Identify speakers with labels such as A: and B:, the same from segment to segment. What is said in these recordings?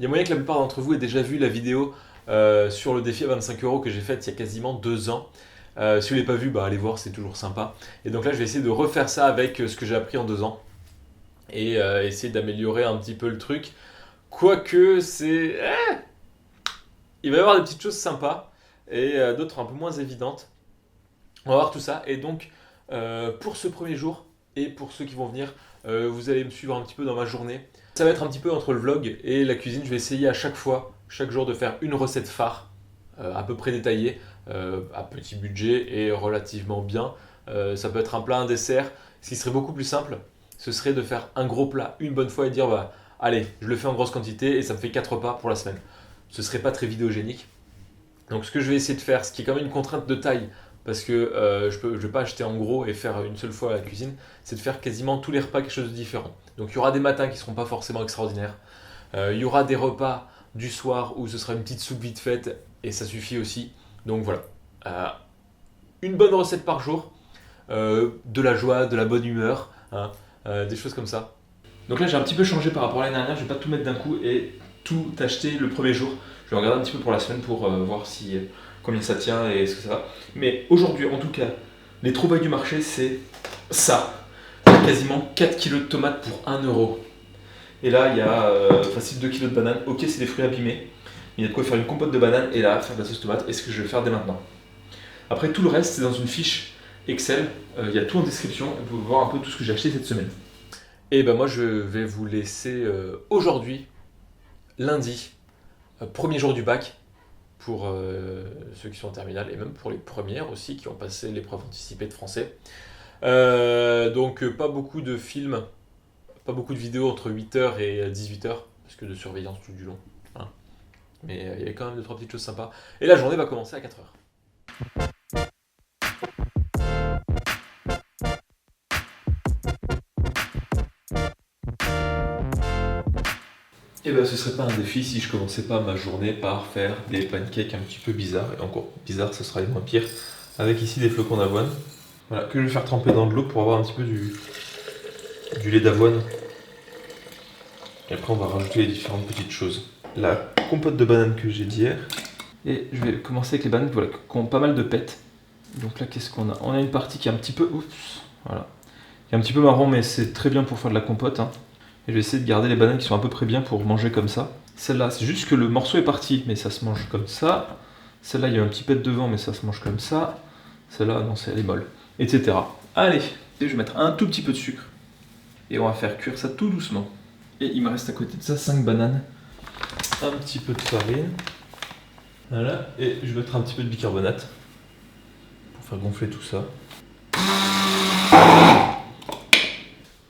A: Il y a moyen que la plupart d'entre vous aient déjà vu la vidéo sur le défi à 25 euros que j'ai faite il y a quasiment 2 ans. Si vous ne l'avez pas vu, bah, allez voir, c'est toujours sympa. Et donc là, je vais essayer de refaire ça avec ce que j'ai appris en 2 ans et essayer d'améliorer un petit peu le truc. Quoique, il va y avoir des petites choses sympas et d'autres un peu moins évidentes. On va voir tout ça. Et donc, pour ce premier jour et pour ceux qui vont venir, vous allez me suivre un petit peu dans ma journée. Ça va être un petit peu entre le vlog et la cuisine. Je vais essayer à chaque fois, chaque jour, de faire une recette phare, à peu près détaillée, à petit budget et relativement bien. Ça peut être un plat, un dessert. Ce qui serait beaucoup plus simple, ce serait de faire un gros plat une bonne fois et dire bah, allez, je le fais en grosse quantité et ça me fait 4 repas pour la semaine. Ce serait pas très vidéogénique. Donc ce que je vais essayer de faire, ce qui est quand même une contrainte de taille, parce que je ne vais pas acheter en gros et faire une seule fois à la cuisine, c'est de faire quasiment tous les repas quelque chose de différent. Donc il y aura des matins qui ne seront pas forcément extraordinaires. Il y aura des repas du soir où ce sera une petite soupe vite faite et ça suffit aussi. Donc voilà. Euh, une bonne recette par jour, de la joie, de la bonne humeur, hein, des choses comme ça. Donc là j'ai un petit peu changé par rapport à l'année dernière, je vais pas tout mettre d'un coup et tout acheter le premier jour. Je vais regarder un petit peu pour la semaine pour voir si combien ça tient et ce que ça va. Mais aujourd'hui en tout cas, les trouvailles du marché c'est ça. Il y a quasiment 4 kilos de tomates pour 1 euro. Et là il y a facile 2 kilos de bananes. Ok, c'est des fruits abîmés. Il y a de quoi faire une compote de bananes et là faire de la sauce tomate. Et ce que je vais faire dès maintenant. Après tout le reste c'est dans une fiche Excel. Il y a tout en description. Vous pouvez voir un peu tout ce que j'ai acheté cette semaine. Et ben moi je vais vous laisser aujourd'hui, lundi, premier jour du bac, pour ceux qui sont en terminale et même pour les premières aussi qui ont passé l'épreuve anticipée de français. Donc pas beaucoup de films, pas beaucoup de vidéos entre 8h et 18h, parce que de surveillance tout du long. Hein. Mais il y avait quand même 2-3 petites choses sympas. Et la journée va commencer à 4h. Et ben ce serait pas un défi si je commençais pas ma journée par faire des pancakes un petit peu bizarres. Et encore bizarre, ce sera les moins pires. Avec ici des flocons d'avoine. Voilà, que je vais faire tremper dans de l'eau pour avoir un petit peu du lait d'avoine. Et après on va rajouter les différentes petites choses. La compote de banane que j'ai d'hier. Et je vais commencer avec les bananes voilà, qui ont pas mal de pètes. Donc là qu'est-ce qu'on a? On a une partie qui est un petit peu. Oups, voilà. Qui est un petit peu marron mais c'est très bien pour faire de la compote. Hein. Et je vais essayer de garder les bananes qui sont à peu près bien pour manger comme ça. Celle-là, c'est juste que le morceau est parti, mais ça se mange comme ça. Celle-là, il y a un petit pet devant, mais ça se mange comme ça. Celle-là, non, elle est molle, etc. Allez, je vais mettre un tout petit peu de sucre. Et on va faire cuire ça tout doucement. Et il me reste à côté de ça 5 bananes. Un petit peu de farine. Voilà, et je vais mettre un petit peu de bicarbonate. Pour faire gonfler tout ça.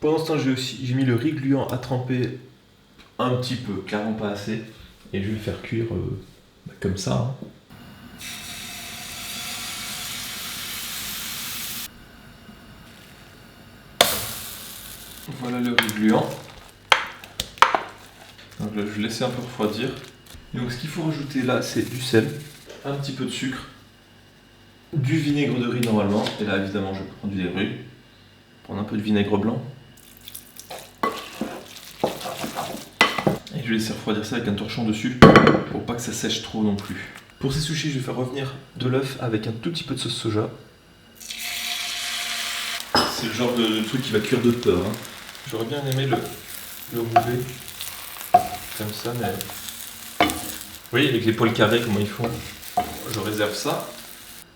A: Pendant ce temps, j'ai mis le riz gluant à tremper un petit peu, clairement pas assez. Et je vais le faire cuire comme ça. Hein. Voilà le riz gluant. Donc là, je vais laisser un peu refroidir. Donc ce qu'il faut rajouter là, c'est du sel, un petit peu de sucre, du vinaigre de riz normalement. Et là, évidemment, je prends du lait rue. Prendre un peu de vinaigre blanc. Et je vais laisser refroidir ça avec un torchon dessus pour pas que ça sèche trop non plus. Pour ces sushis, je vais faire revenir de l'œuf avec un tout petit peu de sauce soja. C'est le genre de truc qui va cuire de peur. Hein. J'aurais bien aimé le rouler comme ça, mais... Vous voyez, avec les poils carrés, comment ils font. Je réserve ça.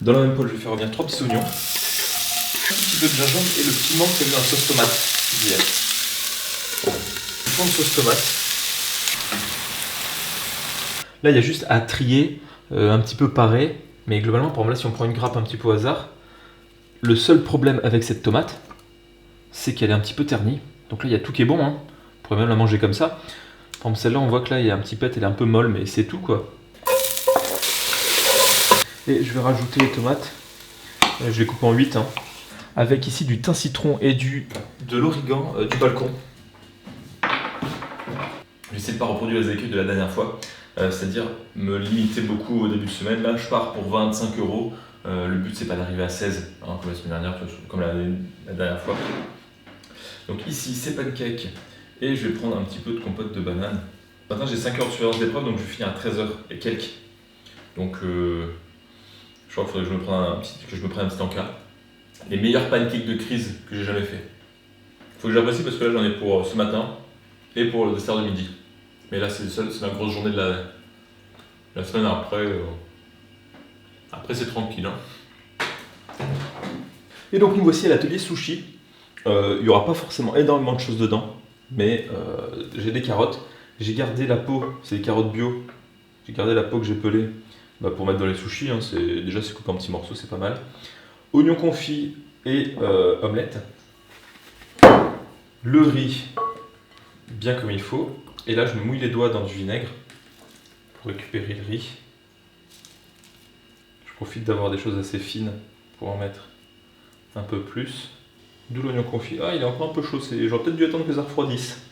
A: Dans la même poêle, je vais faire revenir 3 petits oignons, un petit peu de gingembre et le piment prévu dans la sauce tomate d'hier. Un fond de sauce tomate. Là, il y a juste à trier, un petit peu parer, mais globalement, par exemple, là, si on prend une grappe un petit peu au hasard, le seul problème avec cette tomate, c'est qu'elle est un petit peu ternie. Donc là, il y a tout qui est bon, hein. On pourrait même la manger comme ça. Par exemple, celle-là, on voit que là, il y a un petit pet, elle est un peu molle, mais c'est tout, quoi. Et je vais rajouter les tomates. Je vais couper en 8, hein. Avec ici du thym citron et de l'origan du balcon. J'essaie de ne pas reproduire les écueils de la dernière fois. C'est-à-dire me limiter beaucoup au début de semaine. Là, je pars pour 25 euros. Le but, c'est pas d'arriver à 16, hein, comme la semaine dernière, comme la dernière fois. Donc ici, c'est pancake. Et je vais prendre un petit peu de compote de banane. Ce matin j'ai 5 heures de surveillance d'épreuve, donc je finis à 13 h et quelques. Donc je crois qu'il faudrait que je me prenne un petit encas. Les meilleurs pancakes de crise que j'ai jamais fait. Faut que j'apprécie parce que là j'en ai pour ce matin et pour le dessert de midi. Mais là c'est la grosse journée de la semaine après. Après c'est tranquille. Hein. Et donc nous voici à l'atelier sushi. Il n'y aura pas forcément énormément de choses dedans, mais j'ai des carottes. J'ai gardé la peau, c'est des carottes bio. J'ai gardé la peau que j'ai pelée pour mettre dans les sushis. Hein. Déjà c'est coupé en petits morceaux, c'est pas mal. Oignons confits et omelette. Le riz, bien comme il faut. Et là je me mouille les doigts dans du vinaigre pour récupérer le riz. Je profite d'avoir des choses assez fines pour en mettre un peu plus. D'où l'oignon confit. Ah, il est encore un peu chaud, j'aurais peut-être dû attendre que ça refroidisse.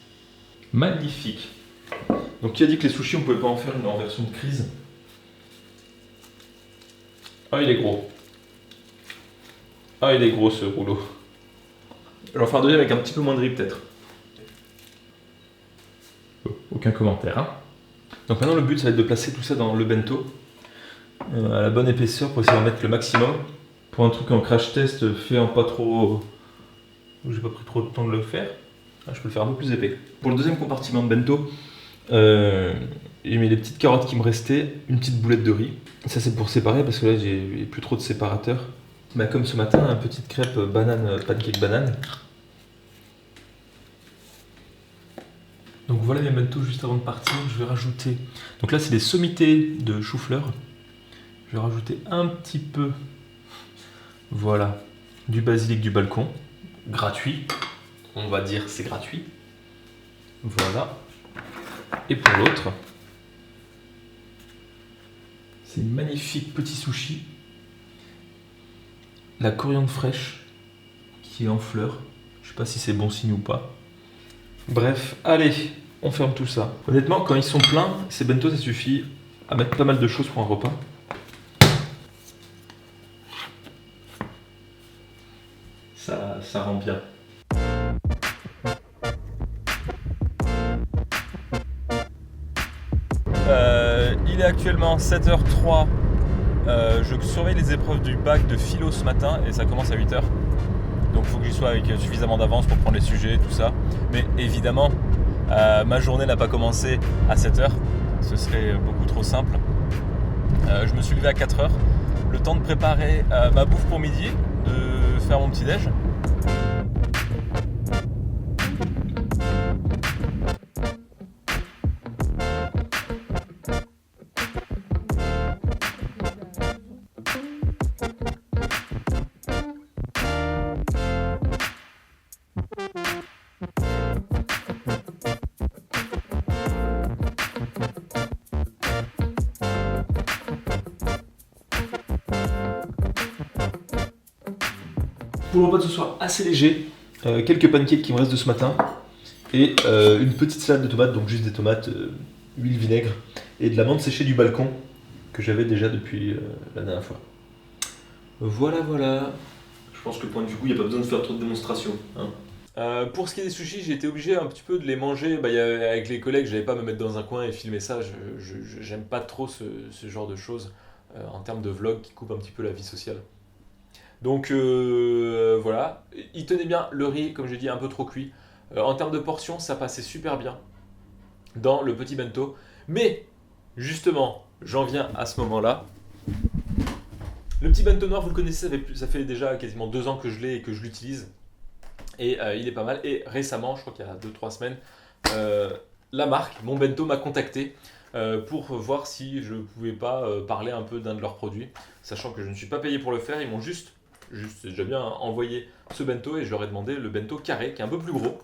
A: Magnifique. Donc qui a dit que les sushis on pouvait pas en faire en version de crise? Ah, il est gros. Ah, il est gros ce rouleau. Je vais en faire un deuxième avec un petit peu moins de riz peut-être. Aucun commentaire. Hein. Donc maintenant le but ça va être de placer tout ça dans le bento à la bonne épaisseur pour essayer d'en mettre le maximum. Pour un truc en crash test fait en pas trop... J'ai pas pris trop de temps de le faire. Ah, je peux le faire un peu plus épais. Pour le deuxième compartiment de bento, j'ai mis les petites carottes qui me restaient, une petite boulette de riz. Ça c'est pour séparer parce que là j'ai plus trop de séparateurs. Bah, comme ce matin, une petite crêpe pancake banane. Donc voilà mes bento juste avant de partir. Je vais rajouter. Donc là c'est des sommités de chou-fleur. Je vais rajouter un petit peu. Voilà, du basilic du balcon. Gratuit. On va dire c'est gratuit. Voilà. Et pour l'autre, ces magnifiques petits sushis. La coriandre fraîche qui est en fleurs. Je sais pas si c'est bon signe ou pas. Bref, allez, on ferme tout ça. Honnêtement, quand ils sont pleins, ces bento ça suffit à mettre pas mal de choses pour un repas. Ça rend bien. Il est actuellement 7h03. Je surveille les épreuves du bac de philo ce matin et ça commence à 8h. Donc il faut que j'y sois avec suffisamment d'avance pour prendre les sujets et tout ça. Mais évidemment, ma journée n'a pas commencé à 7h. Ce serait beaucoup trop simple. Je me suis levé à 4h. Le temps de préparer ma bouffe pour midi, de faire mon petit déj. Pour le repas de ce soir assez léger, quelques pancakes qui me restent de ce matin et une petite salade de tomates, donc juste des tomates, huile, vinaigre et de la menthe séchée du balcon que j'avais déjà depuis la dernière fois. Voilà, voilà. Je pense que point de vue goût, il n'y a pas besoin de faire trop de démonstrations. Hein. Pour ce qui est des sushis, j'ai été obligé un petit peu de les manger. Avec les collègues, je n'allais pas me mettre dans un coin et filmer ça. J'aime pas trop ce genre de choses en termes de vlog qui coupe un petit peu la vie sociale. Donc voilà, il tenait bien, le riz, comme j'ai dit, un peu trop cuit. En termes de portions, ça passait super bien dans le petit bento. Mais justement, j'en viens à ce moment-là. Le petit bento noir, vous le connaissez, ça fait déjà quasiment 2 ans que je l'ai et que je l'utilise. Et il est pas mal. Et récemment, je crois qu'il y a 2-3 semaines, la marque, Mon Bento, m'a contacté pour voir si je pouvais pas parler un peu d'un de leurs produits. Sachant que je ne suis pas payé pour le faire, ils m'ont juste c'est déjà bien, envoyé ce bento et je leur ai demandé le bento carré qui est un peu plus gros.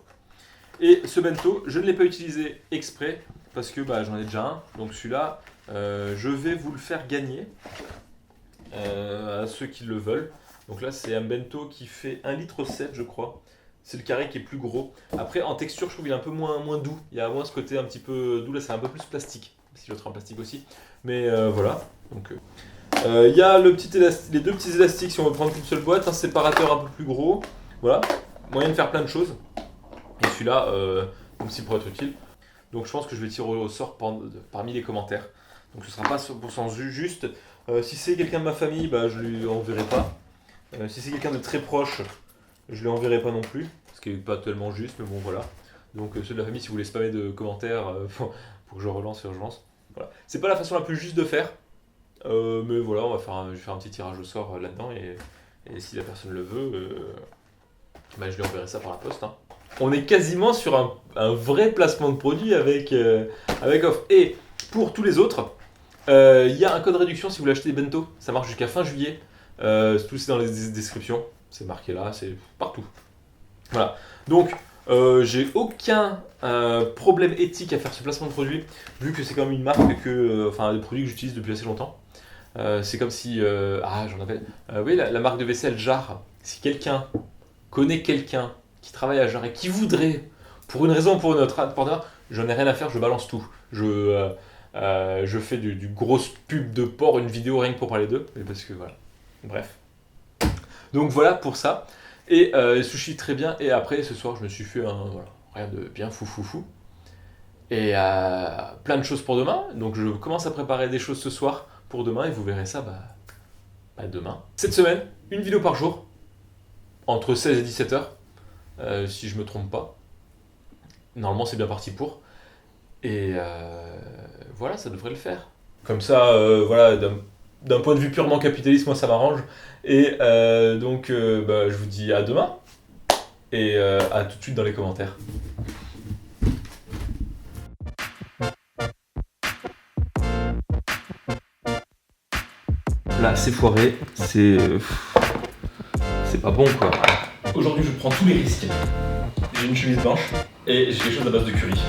A: Et ce bento, je ne l'ai pas utilisé exprès parce que j'en ai déjà un. Donc celui-là, je vais vous le faire gagner à ceux qui le veulent. Donc là, c'est un bento qui fait 1,7 litre je crois. C'est le carré qui est plus gros. Après, en texture, je trouve qu'il est un peu moins doux. Il y a moins ce côté un petit peu doux. Là, c'est un peu plus plastique. Si l'autre est en plastique aussi. Mais voilà. Donc... il y a les 2 petits élastiques si on veut prendre qu'une seule boîte, un séparateur un peu plus gros, voilà, moyen de faire plein de choses. Et celui-là, aussi pour être utile. Donc je pense que je vais tirer au sort parmi les commentaires. Donc ce sera pas 100% juste. Si c'est quelqu'un de ma famille, bah, je lui enverrai pas. Si c'est quelqu'un de très proche, je lui enverrai pas non plus. Ce qui est pas tellement juste, mais bon voilà. Donc ceux de la famille, si vous voulez spammer de commentaires pour que je relance urgence. Voilà. C'est pas la façon la plus juste de faire. Mais voilà, je vais faire un petit tirage au sort là-dedans et si la personne le veut, bah, je lui enverrai ça par la poste. Hein. On est quasiment sur un vrai placement de produit avec offre. Et pour tous les autres, il y a un code réduction si vous voulez acheter des bento. Ça marche jusqu'à fin juillet. Tout c'est dans les descriptions. C'est marqué là, c'est partout. Voilà. Donc, j'ai aucun problème éthique à faire ce placement de produit, vu que c'est quand même une marque des produits que j'utilise depuis assez longtemps. C'est comme si, j'en appelle. Oui, la marque de vaisselle Jar. Si quelqu'un connaît quelqu'un qui travaille à Jar et qui voudrait, pour une raison ou pour une autre, j'en ai rien à faire, je balance tout. Je fais du grosse pub de porc, une vidéo rien que pour parler d'eux, mais parce que voilà. Bref. Donc voilà pour ça. Et sushi très bien. Et après ce soir je me suis fait rien de bien fou. Et plein de choses pour demain. Donc je commence à préparer des choses ce soir pour demain et vous verrez ça demain. Cette semaine, une vidéo par jour, entre 16 et 17 heures, si je me trompe pas. Normalement c'est bien parti pour. Et voilà, ça devrait le faire. Comme ça, d'un point de vue purement capitaliste, moi ça m'arrange. Et je vous dis à demain. Et à tout de suite dans les commentaires. Là, c'est foiré. C'est pas bon quoi. Aujourd'hui, je prends tous les risques. J'ai une chemise blanche et j'ai quelque chose à base de curry.